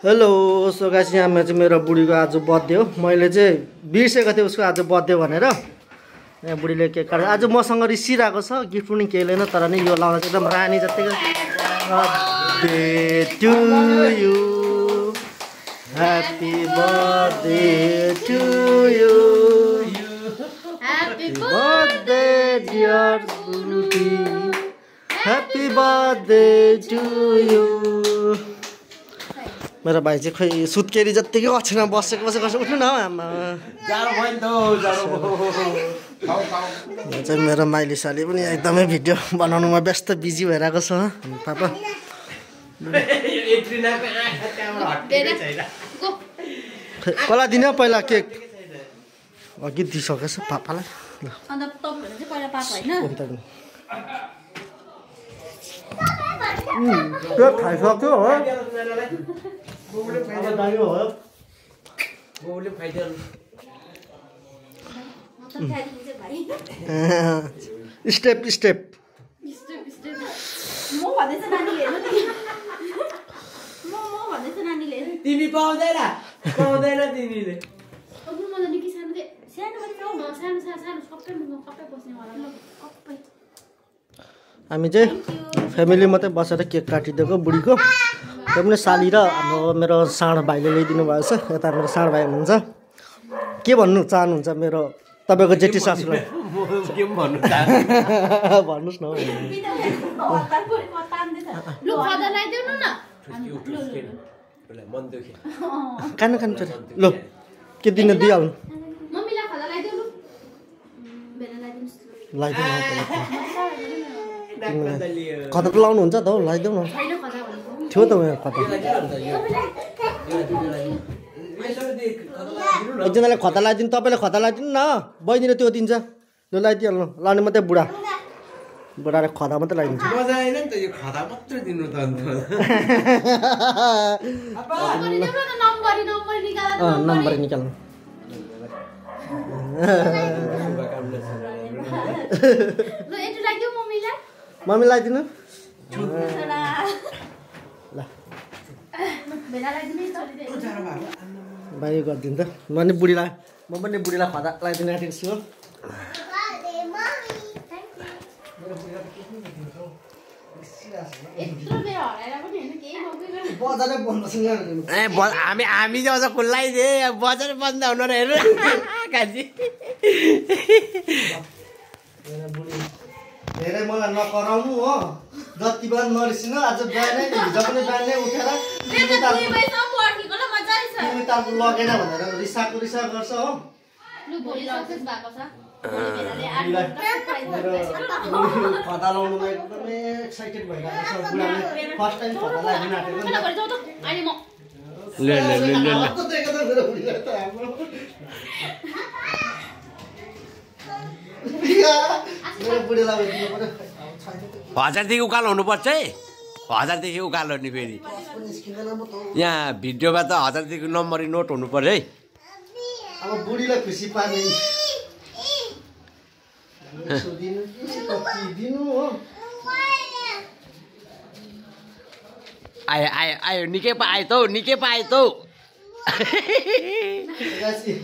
Hello so guys यहाँ चाहिँ मेरो बुढीको आज बर्थडे हो। मैले चाहिँ बिर्सेको थिएँ उसको आज बर्थडे भनेर। यहाँ बुढीले केक काट्छ। आज मसँग रिसिरहेको छ, गिफ्ट पनि केही छैन, तर नि यो लाउँदा चाहिँ एकदम रानी जतिको। Birthday to you, happy birthday to you, happy birthday dear बुढी, ह्यापी बर्थडे टु यु। मेरो भाइ चाहिँ खोइ सुत्केरी जत्तिकै ओछ्यानमा बसेको उठ्नु न आमा। चाहिँ मेरो माइली साली पनि एकदमै भिडियो बनाउनुमा व्यस्त बिजी भइरहेको छ। पापा कसलाई दिने पहिला केक? अघि दिइसकेछ पापालाई। त्यो खाइसक्यो हो। स्टेप स्टेप तिमी पाउँदैन तिमीले। हामी चाहिँ फ्यामिली मात्रै बसेर केक काटिदिएको बुढीको। त्यो पनि साली र हाम्रो मेरो सानो भाइले ल्याइदिनु भएको छ। यता मेरो सानो भाइ हुनुहुन्छ। के भन्नु चाहनुहुन्छ मेरो तपाईँको जेठी सासूलाई? भन्नुहोस् न। खानु खानु छोरी ल के दिनु दिइहाल्नु। लगाइदिनु खदा त लाउनुहुन्छ त हौ, लगाइदेऊ न। थियो त उयो खदा। एकजनाले खदा लगाइदिनु, तपाईँले खदा लगाइदिनु न। बहिनीले त्यो दिन्छ, त्यो लगाइदिइहाल्नु। लाउने मात्रै बुढा, बुढाले खदा मात्रै लगाइदिन्छ। नम्बर निकाल्नु। मम्मी लगाइदिनु। भाइ गरिदिनु त। म पनि बुढीलाई खदा लगाइदिनु आँटेको छु। हामी चाहिँ अझ खुल्लाइदिए बजार बन्द हुनु र हेर्नु काजी। धेरै मलाई नकराउनु हो, जति बेला नरिसिनु। आज बिहानै हिजो पनि बिहानै उठेर तालको लगेन भनेर रिसाको गर्छ हो। खदा लाउनुमा एकदमै एक्साइटेड भइरहेको छ बुढाले। फर्स्ट टाइम खदा लगाइदिनु आँटेको। हजारदेखि उकालो हुनुपर्छ है, हजारदेखि उकालो नि। फेरि यहाँ भिडियोमा त हजारदेखि नम्बरी नोट हुनु पर्यो है। अब बुढीलाई खुसी पार्ने आयो आयो आयो, निकै पाए त निकै पाए त।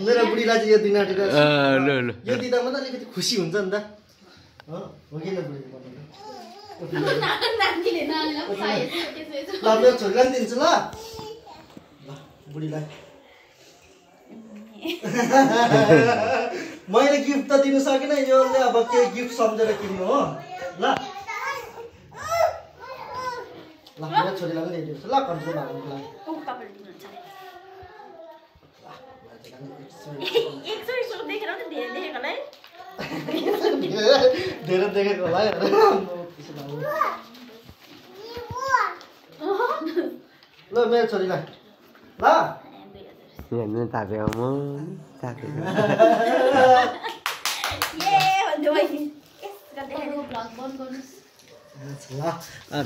मेरो बुढीलाई चाहिँ यो दिन आँटेको छ। यो दिँदा मात्रै अलिकति खुसी हुन्छ नि त, हो कि न बुढी? ल मेरो छोरीलाई पनि दिन्छु ल बुढीलाई। मैले गिफ्ट त दिनु सकिनँ, योले अब के गिफ्ट सम्झेर किन्नु हो। ल ल मेरो छोरीलाई पनि ल्याइदिन्छु ल कन्ट्रोल भएको लागि। धेरै देखेको होला ल मेरो छोरीलाई ल।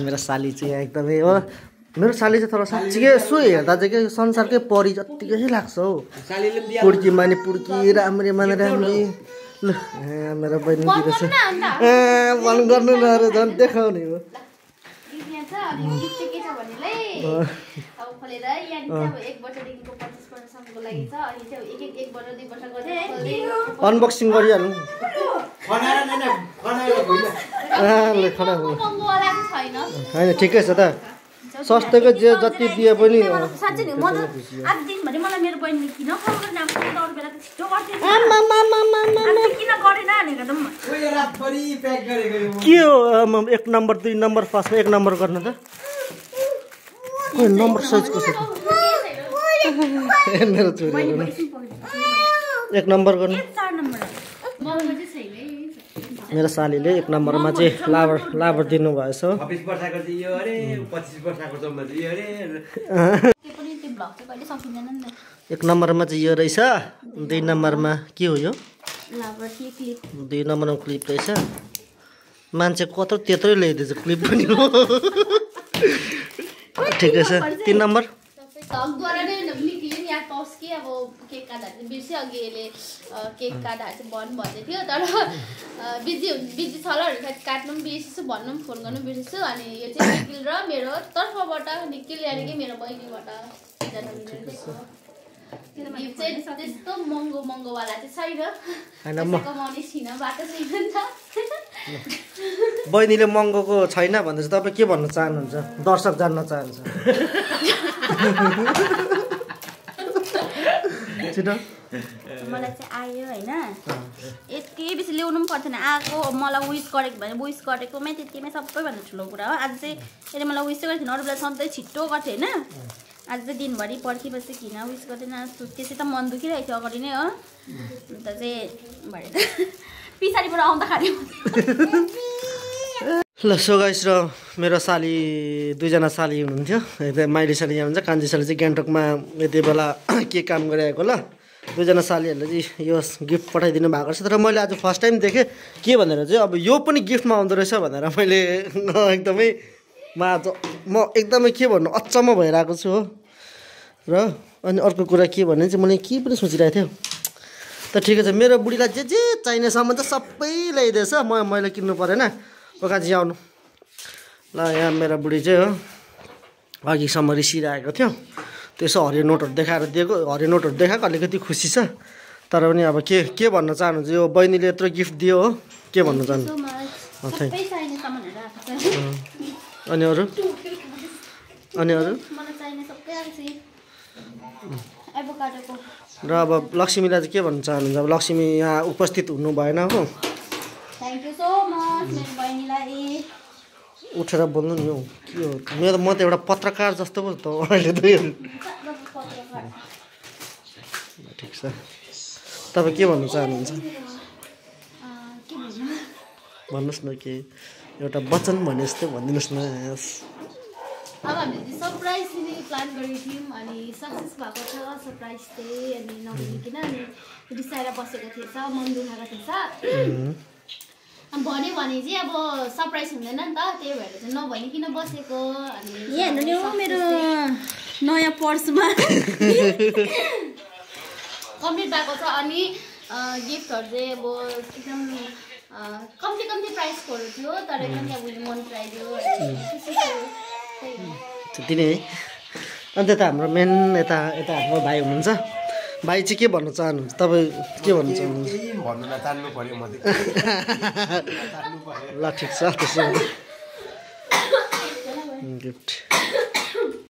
मेरो साली चाहिँ एकदमै हो। मेरो साली चाहिँ तर साँच्चीकै यसो हेर्दा चाहिँ के संसारकै परी जत्तिकै लाग्छ हौ। पुड्की माने पुड्की, राम्री माने राम्री। ल मेरो बहिनी दिँदैछ। मन गर्नु न, झन् देखाउने हो। खोलेर यहाँ चाहिँ अब 1 वर्षदेखिको 25 वर्षसम्मको लागि छ अनि चाहिँ एक वर्ष 2 वर्ष गरे अनबक्सिङ गरिहालौँ होइन ठिकै छ त सस्तोको जे जति दिए पनि साँच्चै नि म त आज दिनभरि मलाई मेरो बहिनीले किन फोन गरेन अब अरू बेला त छिटो गर्थ्यो किन गरेन भनेको त के हो 1 नम्बर 2 नम्बर फर्स्टमा 1 नम्बर गर्न त नम्बर साइज कसो मेरो छोरी 1 नम्बर गर्नु मेरो सालीले 1 नम्बरमा चाहिँ लाबर दिनु भएछ 26 वर्षको चाहिँ यो अरे 25 वर्षको सम्म चाहिँ यो अरे के पनि त्यो भ्लग चाहिँ कहिले सकिँदैन नि त 1 नम्बरमा चाहिँ यो रहेछ 2 नम्बरमा के हो यो लाबर के क्लिप 2 नम्बरमा क्लिप रहेछ मान्छे कत्रो त्यत्रै ल्याइदिएछ क्लिप पनि हो ठिकै छ 3 नम्बर धकद्वारा नै निक्ल्यो नि यहाँ टस के अब केक काट्दाखेरि चाहिँ बिर्स्यो अघि यसले केक काट्दाखेरि चाहिँ भन्नु भन्दै थियो तर बिजी छ ल सायद काट्नु पनि बिर्सेछु भन्नु पनि फोन गर्नु बिर्सेछु अनि यो चाहिँ निखिल र मेरो तर्फबाट निखिल यानि कि मेरो बहिनीबाट गिफ्ट चाहिँ त्यस्तो महँगोवाला चाहिँ छैन कमाउने छिन बाटो छैन नि त बहिनीले महँगोको छैन भन्दा चाहिँ तपाईँ के भन्न चाहनुहुन्छ दर्शक जान्न चाहन्छ मलाई चाहिँ आयो होइन यति बेसी ल्याउनु पनि पर्थेन आएको मलाई विस गरेको भने विस गरेकोमै त्यतिमै सबैभन्दा ठुलो कुरा हो आज चाहिँ यसले मलाई विस गरेको थिएन अरू बेला सधैँ छिट्टो गर्थ्यो होइन आज चाहिँ दिनभरि पर्खिपछि किन विस गर्दैन त्यसै त मन दुखिरहेको थियो अगाडि नै हो अन्त चाहिँ भएर पछाडिबाट आउँदाखेरि ल सो गाइस र मेरो साली 2 जना साली हुनुहुन्थ्यो यता माइली साली यहाँ हुन्छ कान्छी साली चाहिँ गान्तोकमा यति बेला के काम गरिरहेको ल 2 जना सालीहरूले चाहिँ यो गिफ्ट पठाइदिनु भएको रहेछ तर मैले आज फर्स्ट टाइम देखेँ के भनेर चाहिँ अब यो पनि गिफ्टमा आउँदो रहेछ भनेर मैले एकदमै म एकदमै के भन्नु अचम्म भइरहेको छु हो र अनि अर्को कुरा के भने चाहिँ मैले के पनि सोचिरहेको थिएँ त ठिकै छ मेरो बुढीलाई जे चाहिने सामान चाहिँ सबै ल्याइदिएछ मैले किन्नु परेन कान्छी आउनु ल यहाँ मेरो बुढी चाहिँ हो अघिसम्म रिसिरहेको थियो त्यसो हरियो नोटहरू देखाएर दिएको हरियो नोटहरू देखाएको अलिकति खुसी छ तर पनि अब के भन्न चाहनुहुन्छ यो बहिनीले यत्रो गिफ्ट दियो हो के भन्न चाहनु अनि अरू र अब लक्ष्मीलाई चाहिँ के भन्न चाहनुहुन्छ अब लक्ष्मी यहाँ उपस्थित हुनु भएन हो थ्याङ्क यू सो मच मेरो बहिनीलाई उठेर बोल्नु नि हौ के हो मेरो म त एउटा पत्रकार जस्तो पो त अहिले त ठिक छ तपाईँ के भन्नु चाहनुहुन्छ भन्नुहोस् न के एउटा वचन भने जस्तै भनिदिनुहोस् न अब हामीले सरप्राइज दिने प्लान गरेको थियौँ अनि सक्सेस भएको छ सरप्राइज चाहिँ अनि नभनिकन अनि रिसाएर बसेको थिएछ मन दुखाएको थिएछ भन्यो भने चाहिँ अब सरप्राइज हुँदैन नि त त्यही भएर चाहिँ नभनिकन बसेको अनि यहाँ हेर्नु नि मेरो नयाँ पर्समा कम्प्लिट भएको छ अनि गिफ्टहरू चाहिँ अब एकदम कम्ती प्राइसकोहरू थियो तर पनि अब मन पराइदियो त्यति नै है अन्त यता हाम्रो मेन यता हाम्रो भाइ हुनुहुन्छ भाइ चाहिँ के भन्न चाहनुहुन्छ तपाईँ के भन्न चाहनुहुन्छ ल ठिक छ त्यसो गिफ्ट